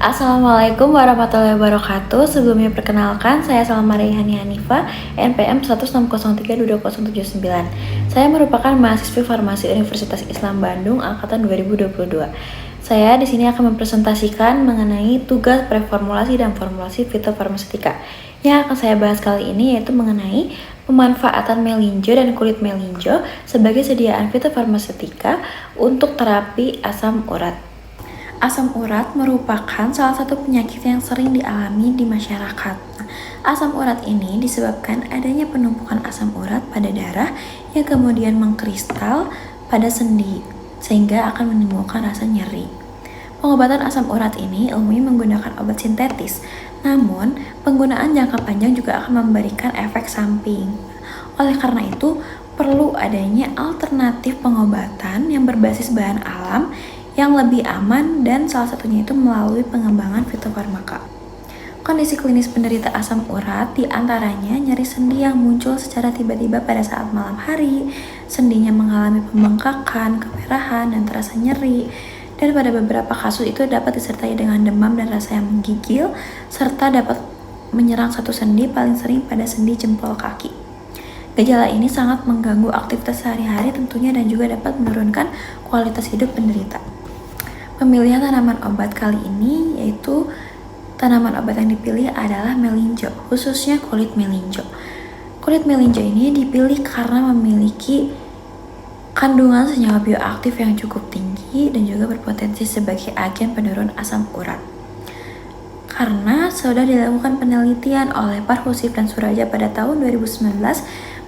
Assalamualaikum warahmatullahi wabarakatuh. Sebelumnya perkenalkan, saya Salma Reihani Hanifa, NPM 160322079. Saya merupakan mahasiswi farmasi Universitas Islam Bandung angkatan 2022. Saya di sini akan mempresentasikan mengenai tugas preformulasi dan formulasi fitofarmaseutika. Yang akan saya bahas kali ini yaitu mengenai pemanfaatan melinjo dan kulit melinjo sebagai sediaan fitofarmaseutika untuk terapi asam urat. Asam urat merupakan salah satu penyakit yang sering dialami di masyarakat. Asam urat ini disebabkan adanya penumpukan asam urat pada darah yang kemudian mengkristal pada sendi, sehingga akan menimbulkan rasa nyeri. Pengobatan asam urat ini umumnya menggunakan obat sintetis, namun penggunaan jangka panjang juga akan memberikan efek samping. Oleh karena itu, perlu adanya alternatif pengobatan yang berbasis bahan alam yang lebih aman, dan salah satunya itu melalui pengembangan fitofarmaka. Kondisi klinis penderita asam urat diantaranya nyeri sendi yang muncul secara tiba-tiba pada saat malam hari, sendinya mengalami pembengkakan, kemerahan, dan terasa nyeri, dan pada beberapa kasus itu dapat disertai dengan demam dan rasa yang menggigil, serta dapat menyerang satu sendi, paling sering pada sendi jempol kaki. Gejala ini sangat mengganggu aktivitas sehari-hari tentunya dan juga dapat menurunkan kualitas hidup penderita. Pemilihan tanaman obat kali ini yaitu tanaman obat yang dipilih adalah melinjo, khususnya kulit melinjo. Kulit melinjo ini dipilih karena memiliki kandungan senyawa bioaktif yang cukup tinggi dan juga berpotensi sebagai agen penurun asam urat. Karena sudah dilakukan penelitian oleh Parhusif dan Suraja pada tahun 2019,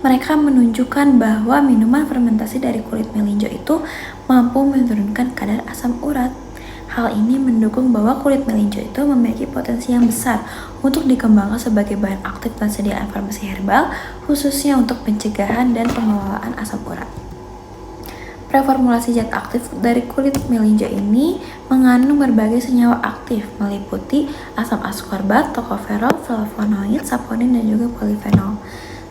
mereka menunjukkan bahwa minuman fermentasi dari kulit melinjo itu mampu menurunkan kadar asam urat. Hal ini mendukung bahwa kulit melinjo itu memiliki potensi yang besar untuk dikembangkan sebagai bahan aktif dan sediaan farmasi herbal, khususnya untuk pencegahan dan pengelolaan asam urat. Preformulasi zat aktif dari kulit melinjo ini mengandung berbagai senyawa aktif, meliputi asam ascorbat, tocoferol, flavonoid, saponin, dan juga polifenol.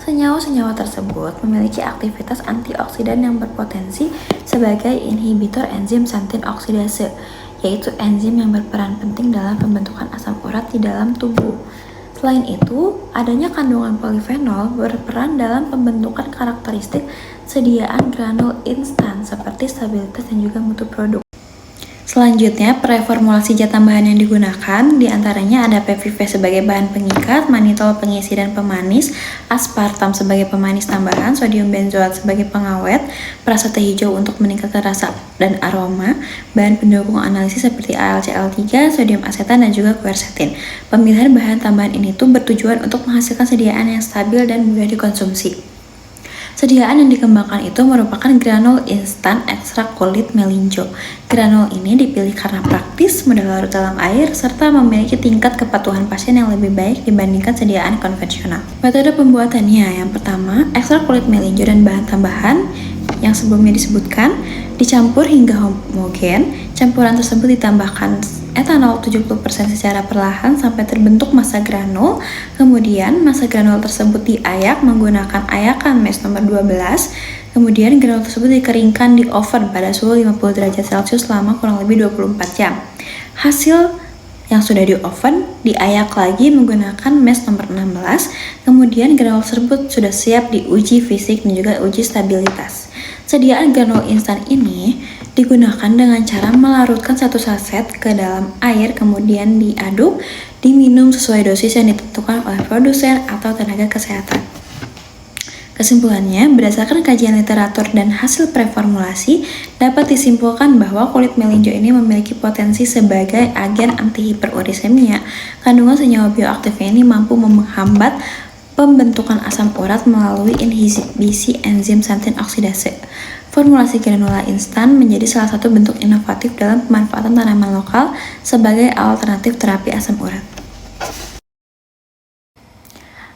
Senyawa-senyawa tersebut memiliki aktivitas antioksidan yang berpotensi sebagai inhibitor enzim xantin oksidase, yaitu enzim yang berperan penting dalam pembentukan asam urat di dalam tubuh. Selain itu, adanya kandungan polifenol berperan dalam pembentukan karakteristik sediaan granul instan seperti stabilitas dan juga mutu produk. Selanjutnya, preformulasi zat tambahan yang digunakan diantaranya ada PVP sebagai bahan pengikat, manitol pengisi dan pemanis, aspartam sebagai pemanis tambahan, sodium benzoat sebagai pengawet, prasata hijau untuk meningkatkan rasa dan aroma, bahan pendukung analisis seperti AlCl3, sodium asetan, dan juga quercetin. Pemilihan bahan tambahan ini tuh bertujuan untuk menghasilkan sediaan yang stabil dan mudah dikonsumsi. Sediaan yang dikembangkan itu merupakan granul instan ekstrak kulit melinjo. Granul ini dipilih karena praktis, mudah larut dalam air, serta memiliki tingkat kepatuhan pasien yang lebih baik dibandingkan sediaan konvensional. Metode pembuatannya, yang pertama, ekstrak kulit melinjo dan bahan tambahan yang sebelumnya disebutkan dicampur hingga homogen. Campuran tersebut ditambahkan etanol 70% secara perlahan sampai terbentuk massa granul. Kemudian massa granul tersebut diayak menggunakan ayakan mesh nomor 12. Kemudian granul tersebut dikeringkan di oven pada suhu 50 derajat Celcius selama kurang lebih 24 jam. Hasil yang sudah di oven diayak lagi menggunakan mesh nomor 16. Kemudian granul tersebut sudah siap diuji fisik dan juga uji stabilitas. Sediaan granul instan ini digunakan dengan cara melarutkan satu saset ke dalam air, kemudian diaduk, diminum sesuai dosis yang ditentukan oleh produsen atau tenaga kesehatan. Kesimpulannya, berdasarkan kajian literatur dan hasil preformulasi, dapat disimpulkan bahwa kulit melinjo ini memiliki potensi sebagai agen antihiperurisemia. Kandungan senyawa bioaktifnya ini mampu menghambat pembentukan asam urat melalui inhibisi enzim xantin oksidase. Formulasi granula instan menjadi salah satu bentuk inovatif dalam pemanfaatan tanaman lokal sebagai alternatif terapi asam urat.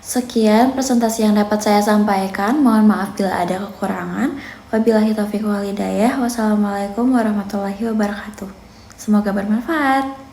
Sekian presentasi yang dapat saya sampaikan. Mohon maaf bila ada kekurangan. Wabillahi taufiq wal hidayah. Wassalamualaikum warahmatullahi wabarakatuh. Semoga bermanfaat.